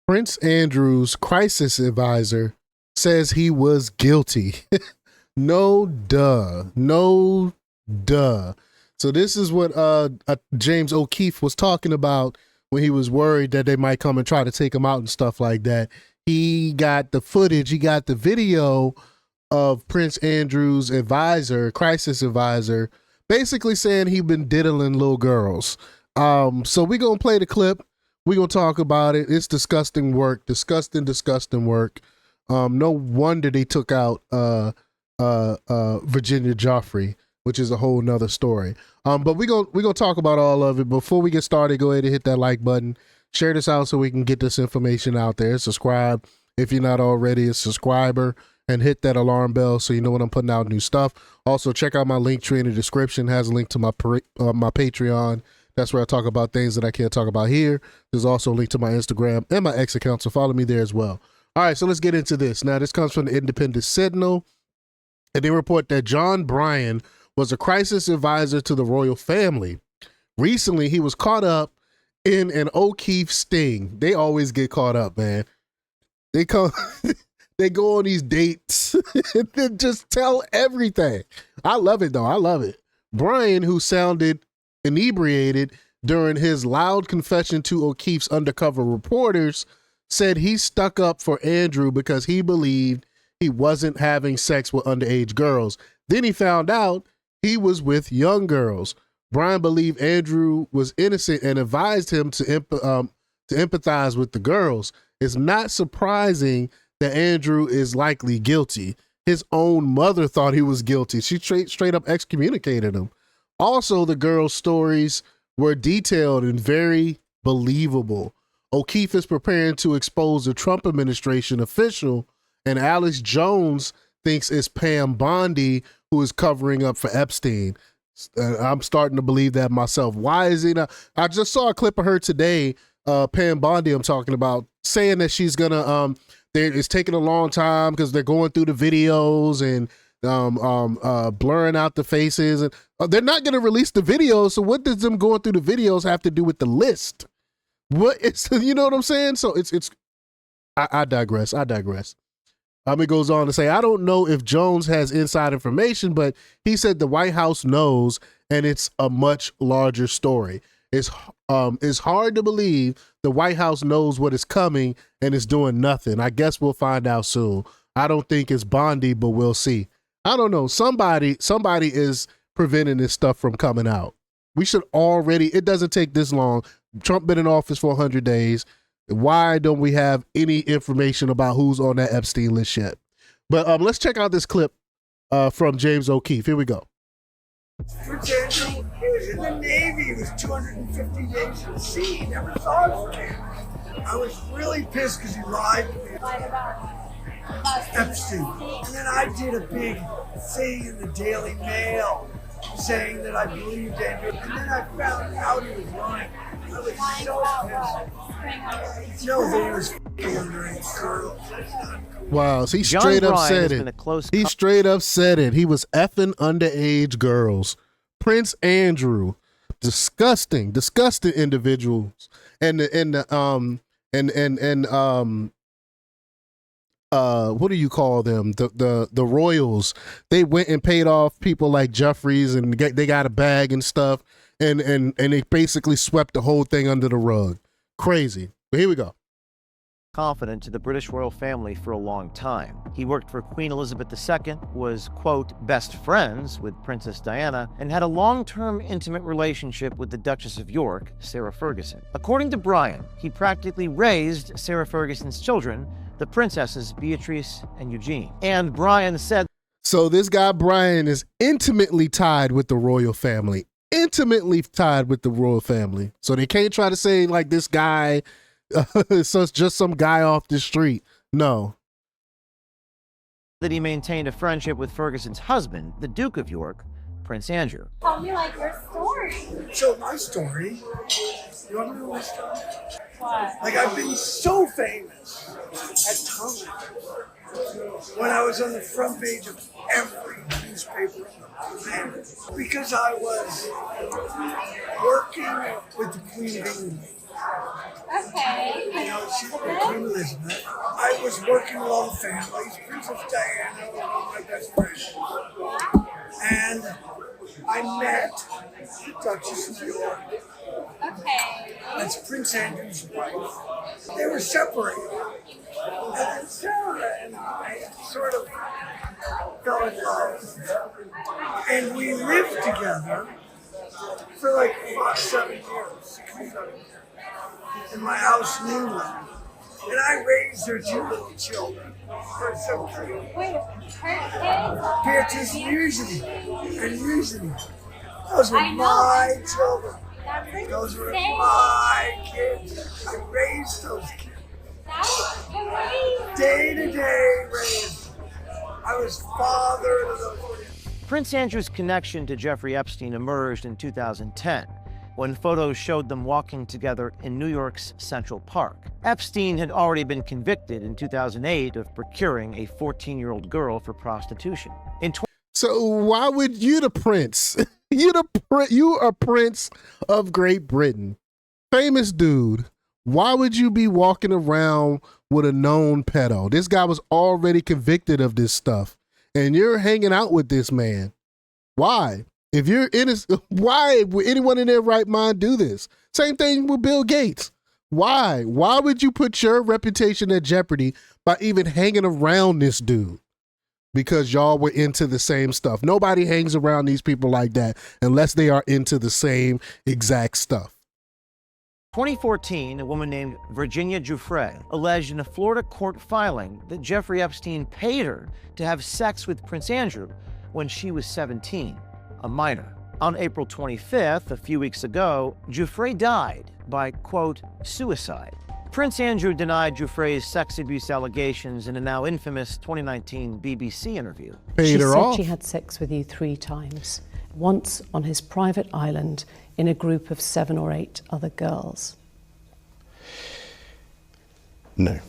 Prince Andrew's crisis advisor says he was guilty. No duh. No duh. So this is what James O'Keefe was talking about when he was worried that they might come and try to take him out and stuff like that. He got the footage, he got the video of Prince Andrew's advisor, crisis advisor, basically saying he'd been diddling little girls. So we're going to play the clip. We're going to talk about it. It's disgusting work, disgusting work. No wonder they took out Virginia Joffrey, which is a whole nother story. But we're gonna talk about all of it. Before we get started, go ahead and hit that like button. Share this out so we can get this information out there. Subscribe if you're not already a subscriber, and hit that alarm bell so you know when I'm putting out new stuff. Also, check out my link tree in the description. It has a link to my Patreon. That's where I talk about things that I can't talk about here. There's also a link to my Instagram and my X account, so follow me there as well. All right, so let's get into this. Now, this comes from the Independent Sentinel, and they report that John Bryan was a crisis advisor to the royal family. Recently, he was caught up in an O'Keefe sting. They always get caught up, man. They come, they go on these dates and then just tell everything. I love it, though. I love it. Bryan, who sounded inebriated during his loud confession to O'Keefe's undercover reporters, said he stuck up for Andrew because he believed he wasn't having sex with underage girls. Then he found out he was with young girls. Bryan believed Andrew was innocent and advised him to empathize with the girls. It's not surprising that Andrew is likely guilty. His own mother thought he was guilty. She straight up excommunicated him. Also, the girls' stories were detailed and very believable. O'Keefe is preparing to expose the Trump administration official, and Alex Jones thinks it's Pam Bondi who is covering up for Epstein. I'm starting to believe that myself. Why is he not? I just saw a clip of her today, Pam Bondi I'm talking about, saying that she's gonna, it's taking a long time because they're going through the videos and blurring out the faces, and they're not gonna release the videos. So what does them going through the videos have to do with the list? What is, you know what I'm saying? So I digress. It goes on to say, I don't know if Jones has inside information, but he said the White House knows, and it's a much larger story. It's hard to believe the White House knows what is coming and is doing nothing. I guess we'll find out soon. I don't think it's Bondi, but we'll see. I don't know. Somebody is preventing this stuff from coming out. We should already, it doesn't take this long. Trump been in office for 100 days. Why don't we have any information about who's on that Epstein list yet? But let's check out this clip from James O'Keefe. Here we go. Prince Andrew, he was in the Navy. He was 250 days at sea. He never thought of him. I was really pissed because he lied to me. Lied about Epstein. And then I did a big thing in the Daily Mail saying that I believed Andrew. And then I found out he was lying. I was so pissed. No, that he was underage girls. Wow, so he straight up said it. He straight up said it. He was effing underage girls. Prince Andrew, disgusting individuals. And what do you call them? The royals. They went and paid off people like Jeffries, and they got a bag and stuff, and they basically swept the whole thing under the rug. Crazy. But here we go. Confident to the British royal family for a long time. He worked for Queen Elizabeth II, was, quote, best friends with Princess Diana, and had a long-term intimate relationship with the Duchess of York, Sarah Ferguson. According to Bryan, he practically raised Sarah Ferguson's children, the princesses Beatrice and Eugene. And Bryan said, so this guy Bryan is intimately tied with the royal family. Intimately tied with the royal family. So they can't try to say like this guy, so it's just some guy off the street. No. That he maintained a friendship with Ferguson's husband, the Duke of York, Prince Andrew. Tell me like your story. So my story, you want to know my story? What? Like I've been so famous at times when I was on the front page of every newspaper on the planet because I was working with the Queen of England. Okay. You know, Queen Elizabeth. I was working with all the families. Princess Diana was one of my best friends. And I met the Duchess of York. Okay. That's Prince Andrew's wife. They were separated. And then Sarah and I sort of fell in love. And we lived together for like 7 years, 6 or 7 years, in my house in England. And I raised their 2 little children for some time. Wait, her Beatrice and Eugenie. Those were I know. my children. kids? Those were Insane. my kids. I raised those kids. That's crazy. Day to day raised. I was father to those kids. Prince Andrew's connection to Jeffrey Epstein emerged in 2010, when photos showed them walking together in New York's Central Park. Epstein had already been convicted in 2008 of procuring a 14-year-old girl for prostitution. So why would you, the prince? You are Prince of Great Britain, famous dude. Why would you be walking around with a known pedo? This guy was already convicted of this stuff, and you're hanging out with this man. Why? If you're innocent, why would anyone in their right mind do this? Same thing with Bill Gates. Why? Why would you put your reputation at jeopardy by even hanging around this dude? Because y'all were into the same stuff. Nobody hangs around these people like that unless they are into the same exact stuff. 2014, a woman named Virginia Giuffre alleged in a Florida court filing that Jeffrey Epstein paid her to have sex with Prince Andrew when she was 17, a minor. On April 25th, a few weeks ago, Giuffre died by, quote, suicide. Prince Andrew denied Giuffre's sex abuse allegations in a now infamous 2019 BBC interview. Paid her off. She had sex with you 3 times, once on his private island in a group of 7 or 8 other girls. No.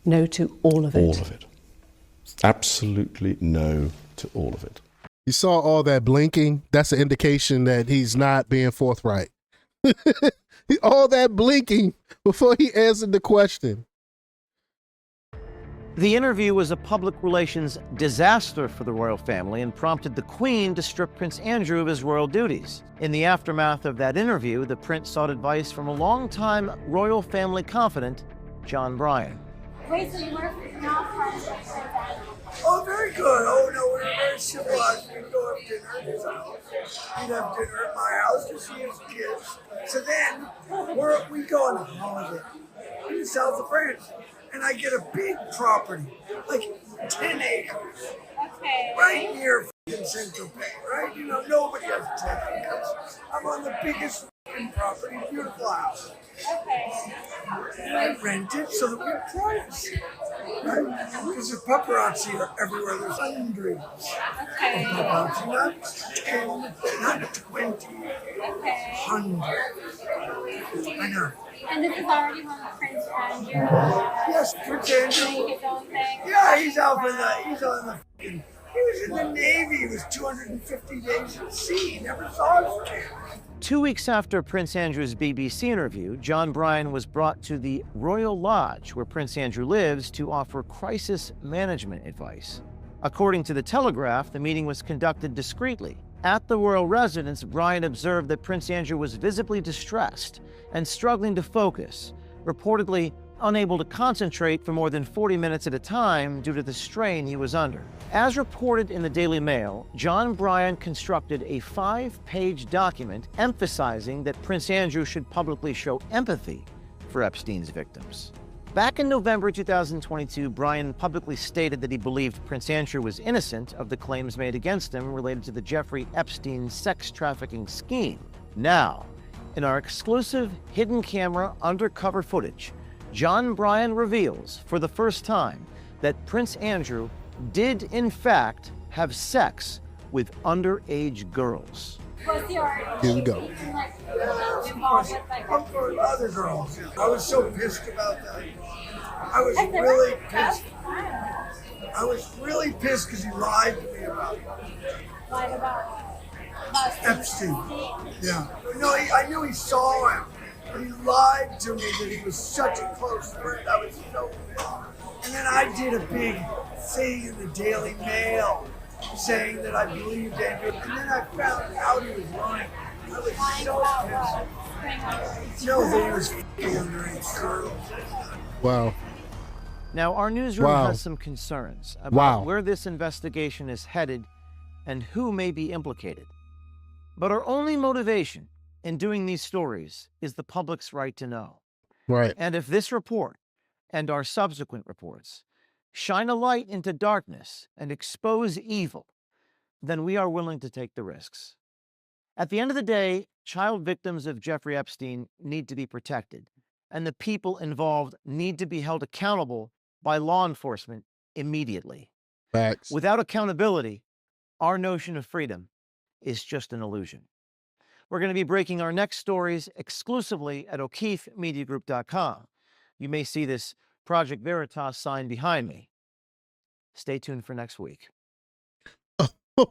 No to all of it. All of it. Absolutely no to all of it. You saw all that blinking? That's an indication that he's not being forthright. All that blinking before he answered the question. The interview was a public relations disaster for the royal family and prompted the Queen to strip Prince Andrew of his royal duties. In the aftermath of that interview, the prince sought advice from a longtime royal family confidant, John Bryan. Wait, so you were not friends with Prince Andrew? Oh, very good. Oh, no, we were very civilized. We'd go have dinner at his house. He'd have dinner at my house to see his kids. So then we go on holiday in the south of France. And I get a big property, like 10 acres, Okay. right near Saint-Tropez, right? You know, nobody has 10 acres. I'm on the biggest property, beautiful house. Okay. And I rent it so that we have privacy, right? Because the paparazzi are everywhere. There's hundreds Okay. of paparazzi, not 10, not 20, Okay. hundreds. I know. And this is already when Prince Andrew Yes, Prince Andrew. doing his own thing. Yeah, he's on the fucking, he was in the Navy. He was 250 days at sea. He never saw his kids. 2 weeks after Prince Andrew's BBC interview, John Bryan was brought to the Royal Lodge, where Prince Andrew lives, to offer crisis management advice. According to The Telegraph, the meeting was conducted discreetly. At the royal residence, Bryan observed that Prince Andrew was visibly distressed and struggling to focus, reportedly unable to concentrate for more than 40 minutes at a time due to the strain he was under. As reported in the Daily Mail, John Bryan constructed a 5-page document emphasizing that Prince Andrew should publicly show empathy for Epstein's victims. Back in November 2022, Bryan publicly stated that he believed Prince Andrew was innocent of the claims made against him related to the Jeffrey Epstein sex trafficking scheme. Now, in our exclusive hidden camera undercover footage, John Bryan reveals for the first time that Prince Andrew did in fact have sex with underage girls. Was he already Here we go. like involved with like Of course, other girls. I was so pissed about that. I was That's really that's pissed. fine. I was really pissed because he lied to me about it. Lied about Epstein. Yeah. No, I knew he saw him, but he lied to me that he was such a close friend. I was so pissed. And then I did a big thing in the Daily Mail saying that I believed Andrew. And then I found out he was lying. I was so pissed. No, that he was f***ing underage girls. Wow. Now, our newsroom Wow. has some concerns about Wow. where this investigation is headed and who may be implicated. But our only motivation in doing these stories is the public's right to know. Right. And if this report and our subsequent reports shine a light into darkness and expose evil, then we are willing to take the risks. At the end of the day, child victims of Jeffrey Epstein need to be protected, and the people involved need to be held accountable by law enforcement immediately. Facts. Without accountability, our notion of freedom is just an illusion. We're going to be breaking our next stories exclusively at O'KeefeMediaGroup.com. You may see this Project Veritas sign behind me. Stay tuned for next week.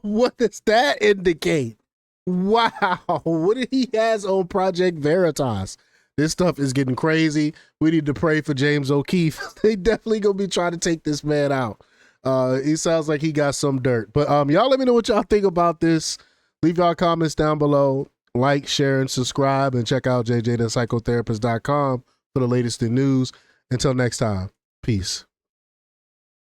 What does that indicate? Wow. What did he has on Project Veritas? This stuff is getting crazy. We need to pray for James O'Keefe. They definitely gonna be trying to take this man out. He sounds like he got some dirt. But y'all let me know what y'all think about this. Leave y'all comments down below. Like, share, and subscribe, and check out jjthepsychotherapist.com for the latest in news. Until next time, peace.